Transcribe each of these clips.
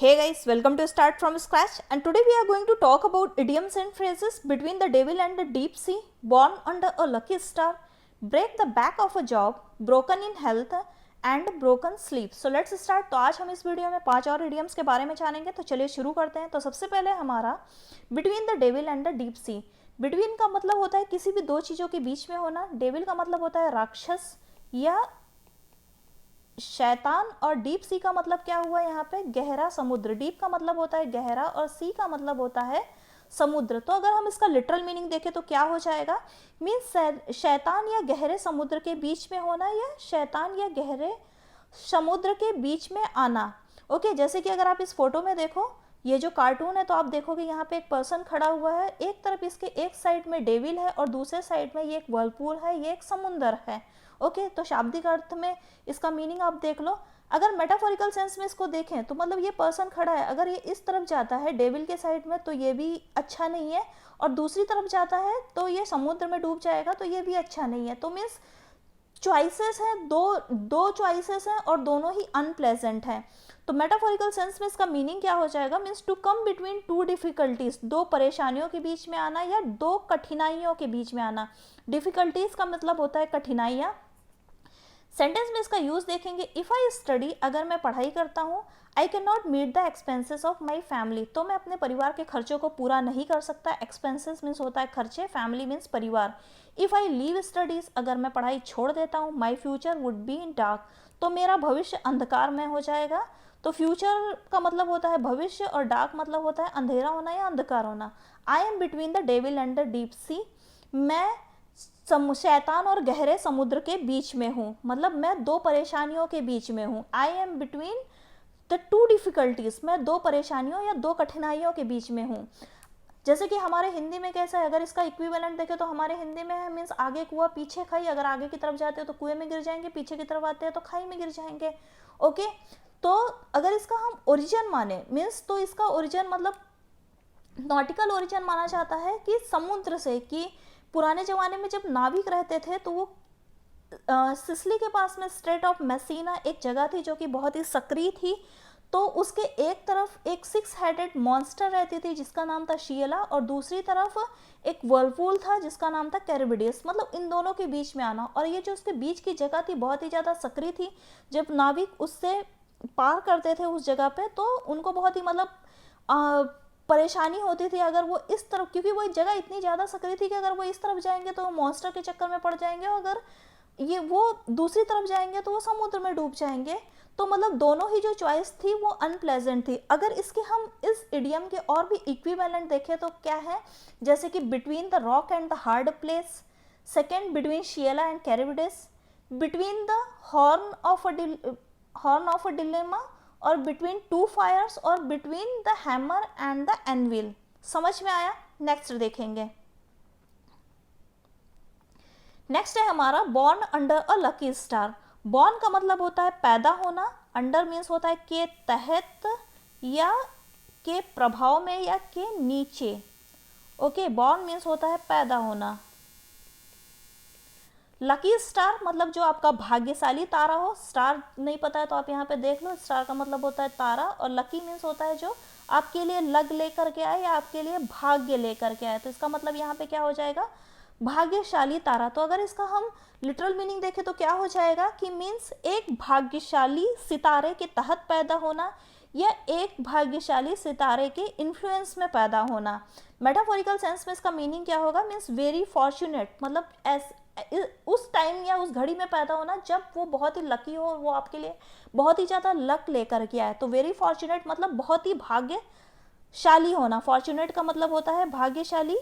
Hey guys, welcome to Start from Scratch, and today we are going to talk about idioms and phrases between the devil and the deep sea, born under a lucky star, break the back of a job, broken in health and broken sleep. So let's start. तो आज हम इस video में 5 और idioms के बारे में जानेंगे. तो चलिए शुरू करते हैं. तो सबसे पहले हमारा between the devil and the deep sea. between का मतलब होता है किसी भी दो चीज़ों के बीच में होना. devil का मतलब होता है राक्षस या शैतान, और डीप सी का मतलब क्या हुआ यहाँ पे, गहरा समुद्र. डीप का मतलब होता है गहरा और सी का मतलब होता है समुद्र. तो अगर हम इसका लिटरल मीनिंग देखें तो क्या हो जाएगा, मीन्स शैतान या गहरे समुद्र के बीच में होना या शैतान या गहरे समुद्र के बीच में आना. ओके, जैसे कि अगर आप इस फोटो में देखो, ये जो कार्टून है, तो आप देखोगे यहाँ पे एक पर्सन खड़ा हुआ है. एक तरफ इसके एक साइड में डेविल है और दूसरे साइड में ये एक वर्लपूल है, ये एक समुंदर है. ओके, तो शाब्दिक अर्थ में इसका मीनिंग आप देख लो. अगर मेटाफोरिकल सेंस में इसको देखें तो मतलब ये पर्सन खड़ा है, अगर ये इस तरफ जाता है डेविल के साइड में तो ये भी अच्छा नहीं है, और दूसरी तरफ जाता है तो ये समुद्र में डूब जाएगा, तो ये भी अच्छा नहीं है. तो मीन्स चॉइसेस हैं, दो चॉइसेस हैं और दोनों ही अनप्लेजेंट हैं. तो मेटाफोरिकल सेंस में इसका मीनिंग क्या हो जाएगा, means to come between two difficulties, दो परेशानियों के बीच में आना या दो कठिनाइयों के बीच में आना. डिफिकल्टीज का मतलब होता है कठिनाइयाँ. सेंटेंस में इसका यूज देखेंगे, इफ़ आई स्टडी, अगर मैं पढ़ाई करता हूँ, I can not meet the expenses of my family, तो मैं अपने परिवार के खर्चों को पूरा नहीं कर सकता. एक्सपेंसेस मीन्स होता है खर्चे, फैमिली मीन्स परिवार. इफ़ आई लीव स्टडीज़, अगर मैं पढ़ाई छोड़ देता हूँ, my future would be in dark, तो मेरा भविष्य अंधकार में हो जाएगा. तो फ्यूचर का मतलब होता है भविष्य और डार्क मतलब होता है अंधेरा होना या अंधकार होना. I am between the devil and the deep sea, मैं शैतान और गहरे समुद्र के बीच में हूँ, मतलब मैं दो परेशानियों के बीच में हूँ. I am between the two difficulties, मैं दो परेशानियों या दो कठिनाइयों के बीच में हूँ. जैसे कि हमारे हिंदी में कैसा है, अगर इसका इक्विवेलेंट देखें तो हमारे हिंदी में है मीन्स आगे कुआं पीछे खाई. अगर आगे की तरफ जाते हो तो कुएं में गिर जाएंगे, पीछे की तरफ आते हैं तो खाई में गिर जाएंगे. ओके, तो अगर इसका हम ओरिजिन माने मीन्स, तो इसका ओरिजिन मतलब नॉटिकल ओरिजिन माना जाता है कि समुद्र से, कि पुराने ज़माने में जब नाविक रहते थे तो वो सिसिली के पास में स्ट्रेट ऑफ मैसीना एक जगह थी जो कि बहुत ही सक्रिय थी. तो उसके एक तरफ एक 6 हेडेड मॉन्स्टर रहती थी जिसका नाम था शियला, और दूसरी तरफ एक वर्लपूल था जिसका नाम था कैरिबिडियस. मतलब इन दोनों के बीच में आना, और ये जो उसके बीच की जगह थी बहुत ही ज़्यादा सक्रिय थी. जब नाविक उससे पार करते थे उस जगह पे तो उनको बहुत ही मतलब परेशानी होती थी अगर वो इस तरफ, क्योंकि वो जगह इतनी ज़्यादा सक्रिय थी कि अगर वो इस तरफ जाएंगे तो मॉन्स्टर के चक्कर में पड़ जाएंगे, और अगर ये वो दूसरी तरफ जाएंगे तो वो समुद्र में डूब जाएंगे. तो मतलब दोनों ही जो चॉइस थी वो अनप्लेजेंट थी. अगर इसके हम इस इडियम के और भी इक्विवेलेंट देखें तो क्या है, जैसे कि between the rock and the hard place, second between Scylla and Charybdis, between the horn of a dilemma, और बिटवीन टू फायर्स, और between the hammer and the anvil. समझ में आया. नेक्स्ट देखेंगे. नेक्स्ट है हमारा born under a lucky star. Born का मतलब होता है पैदा होना, अंडर मीन्स होता है के तहत या के प्रभाव में या के नीचे. ओके, बॉर्न मीन्स होता है पैदा होना. लकी स्टार मतलब जो आपका भाग्यशाली तारा हो. स्टार नहीं पता है तो आप यहाँ पे देख लो, स्टार का मतलब होता है तारा, और लकी मीन्स होता है जो आपके लिए लग लेकर के आए या आपके लिए भाग्य लेकर के आए. तो इसका मतलब यहाँ पे क्या हो जाएगा, भाग्यशाली तारा. तो अगर इसका हम लिटरल मीनिंग देखें तो क्या हो जाएगा कि मीन्स एक भाग्यशाली सितारे के तहत पैदा होना या एक भाग्यशाली सितारे के इन्फ्लुएंस में पैदा होना. मेटाफोरिकल सेंस में इसका मीनिंग क्या होगा, मीन्स वेरी फॉर्चुनेट, मतलब उस टाइम या उस घड़ी में पैदा होना जब वो बहुत ही लकी हो, वो आपके लिए बहुत ही ज़्यादा लक लेकर के आए. तो वेरी फॉर्चुनेट मतलब बहुत ही भाग्यशाली होना. फॉर्चुनेट का मतलब होता है भाग्यशाली,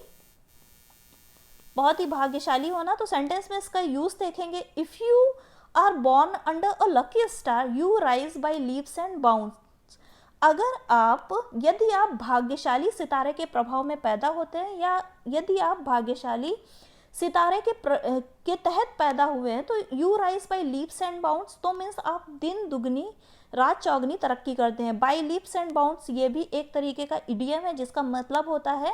बहुत ही भाग्यशाली होना. तो सेंटेंस में इसका यूज देखेंगे, if you are born under a lucky star you rise by leaps and bounds. अगर आप, यदि आप भाग्यशाली सितारे के प्रभाव में पैदा होते हैं या यदि आप भाग्यशाली सितारे के तहत पैदा हुए हैं, तो you rise by leaps and bounds, तो मीन्स आप दिन दुगनी रात चौगनी तरक्की करते हैं. बाय लीप्स एंड बाउंड्स ये भी एक तरीके का इडियम है जिसका मतलब होता है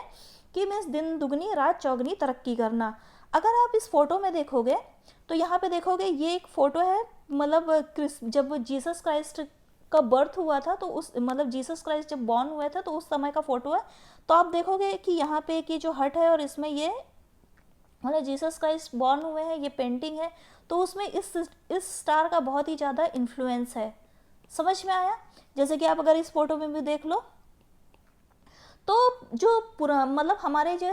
कि मीन्स दिन दुगनी रात चौगनी तरक्की करना. अगर आप इस फोटो में देखोगे तो यहाँ पे देखोगे ये एक फ़ोटो है, मतलब जब जीसस क्राइस्ट का बर्थ हुआ था, तो उस मतलब जीसस क्राइस्ट जब बॉर्न हुए थे तो उस समय का फोटो है। तो आप देखोगे कि यहाँ पे एक ये जो हट है और इसमें ये मतलब जीसस क्राइस्ट बॉर्न हुए हैं, ये पेंटिंग है, तो उसमें इस स्टार का बहुत ही ज़्यादा इन्फ्लुएंस है। समझ में आया? जैसे कि आप अगर इस फोटो में भी देख लो, तो जो मतलब हमारे जो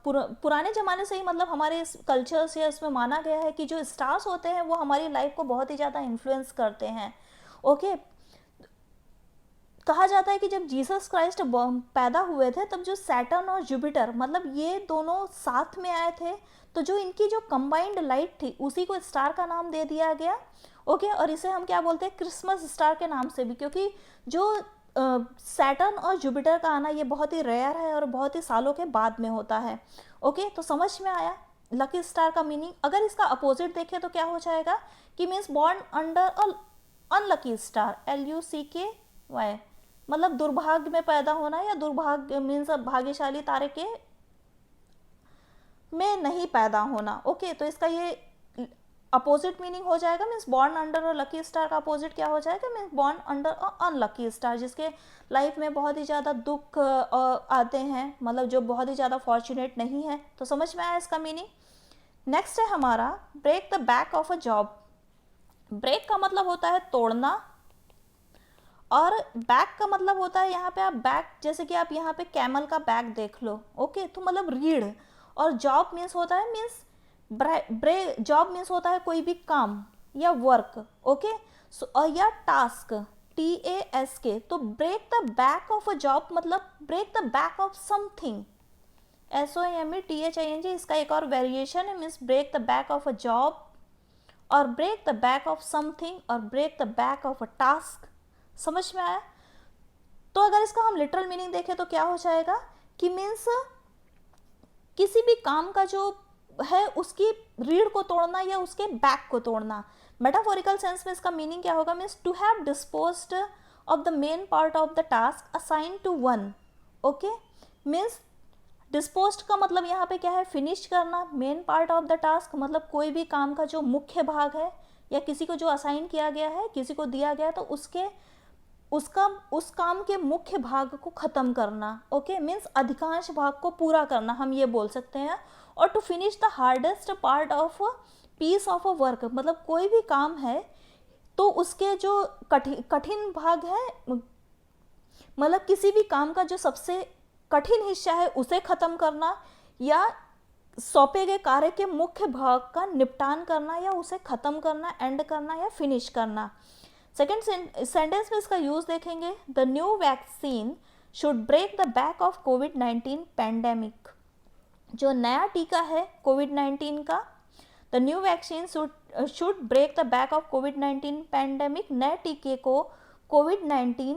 पुराने ज़माने से ही मतलब हमारे इस कल्चर से इसमें माना गया है कि जो स्टार्स होते हैं वो हमारी लाइफ को बहुत ही ज़्यादा इन्फ्लुएंस करते हैं। ओके, कहा जाता है कि जब जीसस क्राइस्ट पैदा हुए थे तब जो सैटर्न और जुपिटर मतलब ये दोनों साथ में आए थे, तो जो इनकी जो कंबाइंड लाइट थी उसी को स्टार का नाम दे दिया गया। ओके, और इसे हम क्या बोलते हैं, क्रिसमस स्टार के नाम से भी, क्योंकि जो सैटर्न और जुपिटर का आना ये बहुत ही रेयर है और बहुत ही सालों के बाद में होता है। ओके, तो समझ में आया लकी स्टार का मीनिंग। अगर इसका अपोजिट देखें तो क्या हो जाएगा कि मीन्स बॉर्न अंडर अ अनलकी स्टार, LUCKY, मतलब दुर्भाग्य में पैदा होना या दुर्भाग्य मीन्स भाग्यशाली तारे के में नहीं पैदा होना। ओके, तो इसका ये अपोजिट मीनिंग हो जाएगा, means born under a lucky star का अपोजिट क्या हो जाएगा, मीन्स बॉर्न अंडर अ अनलकी स्टार, जिसके लाइफ में बहुत ही ज़्यादा दुख आते हैं, मतलब जो बहुत ही ज़्यादा फॉर्चुनेट नहीं है। तो समझ में आया इसका मीनिंग। नेक्स्ट है हमारा break the back of a job. Break का मतलब होता है तोड़ना और बैक का मतलब होता है यहाँ पे आप बैक, जैसे कि आप यहाँ पे कैमल का बैक देख लो। ओके, तो मतलब रीढ़, और जॉब मीन्स होता है मीन्स जॉब मीन्स होता है कोई भी काम या वर्क। ओके, और या टास्क, TASK। तो break the back of a job मतलब break the back of something, SOMETHING। इसका एक और वेरिएशन है, means break the back of a job और break the back of something और break the back of a task. समझ में आया? तो अगर इसका हम लिटरल मीनिंग देखें तो क्या हो जाएगा कि मीन्स किसी भी काम का जो है उसकी रीढ़ को तोड़ना या उसके बैक को तोड़ना। मेटाफोरिकल सेंस में इसका मीनिंग क्या होगा, means to have disposed of the main part of the task assign to one. Okay, means disposed का मतलब यहाँ पे क्या है, फिनिश करना। Main part of the task मतलब कोई भी काम का जो मुख्य भाग है या किसी को जो असाइन किया गया है, किसी को दिया गया, तो उस काम के मुख्य भाग को ख़त्म करना। ओके, मीन्स अधिकांश भाग को पूरा करना, हम ये बोल सकते हैं। और to finish the hardest part of piece of a work, मतलब कोई भी काम है तो उसके जो कठिन भाग है, मतलब किसी भी काम का जो सबसे कठिन हिस्सा है उसे ख़त्म करना, या सौंपे गए कार्य के मुख्य भाग का निपटान करना, या उसे ख़त्म करना, एंड करना या फिनिश करना। सेकेंड सेंटेंस में इसका यूज देखेंगे, the new vaccine should break the back of कोविड-19 पैंडेमिक। जो नया टीका है कोविड-19 का, the new vaccine should break the back of कोविड-19 पैंडेमिक, नए टीके को कोविड-19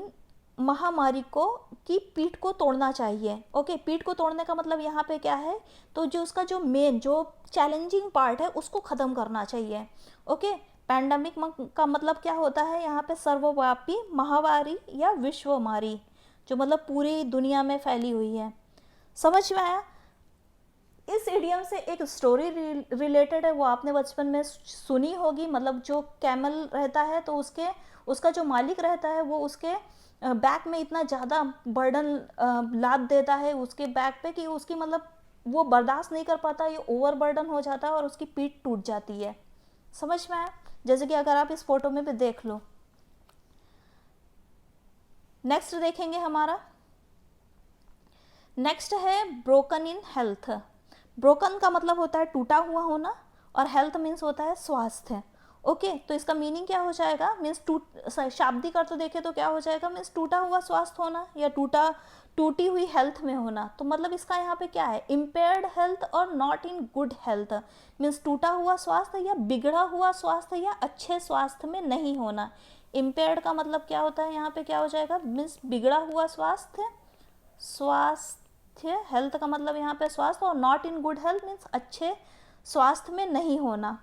महामारी को की पीठ को तोड़ना चाहिए। ओके, पीठ को तोड़ने का मतलब यहाँ पे क्या है, तो जो उसका जो मेन जो चैलेंजिंग पार्ट है उसको ख़त्म करना चाहिए। ओके, पैंडेमिक का मतलब क्या होता है यहाँ पे, सर्वव्यापी महामारी या विश्वमारी, जो मतलब पूरी दुनिया में फैली हुई है। समझ में आया? इस इडियम से एक स्टोरी रिलेटेड है, वो आपने बचपन में सुनी होगी। मतलब जो कैमल रहता है तो उसका जो मालिक रहता है वो उसके बैक में इतना ज़्यादा बर्डन लाद देता है उसके बैक पे कि उसकी मतलब वो बर्दाश्त नहीं कर पाता, ये ओवर बर्डन हो जाता है और उसकी पीठ टूट जाती है। समझ में आया? जैसे कि अगर आप इस फोटो में भी देख लो। नेक्स्ट देखेंगे हमारा, नेक्स्ट है ब्रोकन इन हेल्थ। ब्रोकन का मतलब होता है टूटा हुआ होना और हेल्थ मीन्स होता है स्वास्थ्य। ओके, तो इसका मीनिंग क्या हो जाएगा, मीन्स शाब्दिक अर्थ देखें तो क्या हो जाएगा, मीन्स टूटा हुआ स्वास्थ्य होना या टूटी हुई हेल्थ में होना। तो मतलब इसका यहाँ पे क्या है, इम्पेयर्ड हेल्थ और not in good health, means टूटा हुआ स्वास्थ्य या बिगड़ा हुआ स्वास्थ्य या अच्छे स्वास्थ्य में नहीं होना। इम्पेयर्ड का मतलब क्या होता है, यहाँ पे क्या हो जाएगा, मीन्स बिगड़ा हुआ स्वास्थ्य, हेल्थ का मतलब यहाँ पे स्वास्थ्य, और not in good health means अच्छे स्वास्थ्य में नहीं होना।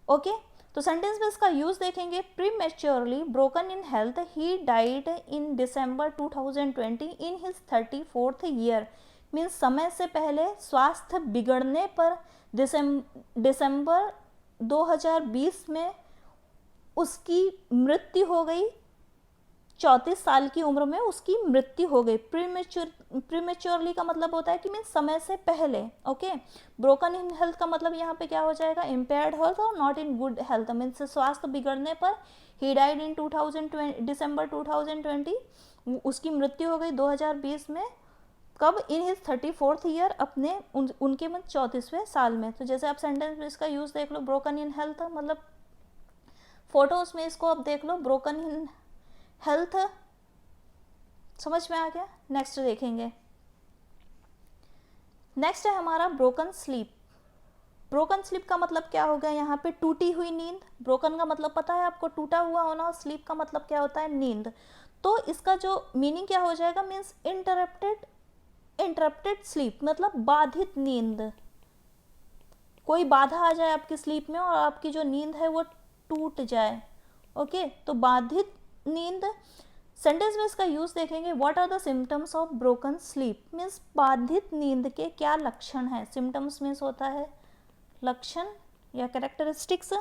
ओके, तो सेंटेंस में इसका यूज देखेंगे, prematurely broken in health, he died in December 2020 in his 34th year, means समय से पहले स्वास्थ्य बिगड़ने पर दिसंबर 2020 में उसकी मृत्यु हो गई 34 साल की उम्र में उसकी मृत्यु हो गई। प्रीमेच्योरली का मतलब होता है कि मीन्स समय से पहले। ओके, ब्रोकन इन हेल्थ का मतलब यहाँ पे क्या हो जाएगा, इम्पेयर्ड हेल्थ और not in good health, means स्वास्थ्य बिगड़ने पर। ही डाइड इन 2020 दिसंबर 2020, उसकी मृत्यु हो गई 2020 में। कब, इन हिज 34th ईयर, अपने उनके मतलब 34वें साल में। तो जैसे आप सेंटेंस में इसका यूज देख लो, ब्रोकन इन हेल्थ मतलब फोटोज में इसको आप देख लो, ब्रोकन इन हेल्थ, समझ में आ गया। नेक्स्ट देखेंगे, नेक्स्ट है हमारा ब्रोकन स्लीप। ब्रोकन स्लीप का मतलब क्या हो गया यहाँ पे, टूटी हुई नींद। ब्रोकन का मतलब पता है आपको, टूटा हुआ होना, और स्लीप का मतलब क्या होता है, नींद। तो इसका जो मीनिंग क्या हो जाएगा, मीन्स इंटरप्टेड स्लीप, मतलब बाधित नींद। कोई बाधा आ जाए आपकी स्लीप में और आपकी जो नींद है वो टूट जाए। ओके, तो बाधित नींद। सेंटेंस में इसका यूज देखेंगे, what are the symptoms of broken sleep, means बाधित नींद के क्या लक्षण हैं। सिम्टम्स मीन्स होता है लक्षण या कैरेक्टरिस्टिक्स।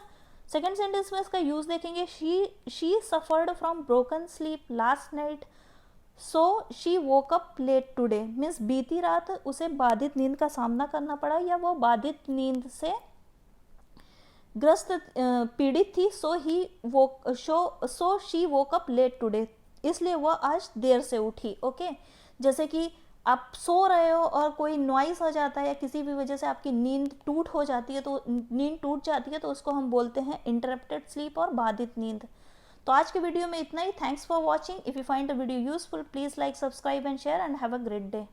सेकेंड सेंटेंस में इसका यूज देखेंगे, she suffered from broken sleep last night so she woke up late today, means बीती रात उसे बाधित नींद का सामना करना पड़ा, या वो बाधित नींद से ग्रस्त पीड़ित थी। So she woke up late today, इसलिए वह आज देर से उठी। ओके, जैसे कि आप सो रहे हो और कोई नॉइस हो जाता है या किसी भी वजह से आपकी नींद टूट जाती है, तो उसको हम बोलते हैं इंटरप्टेड स्लीप और बाधित नींद। तो आज के वीडियो में इतना ही। Thanks for watching. If you find the video useful, please like, subscribe and share, and have a great day.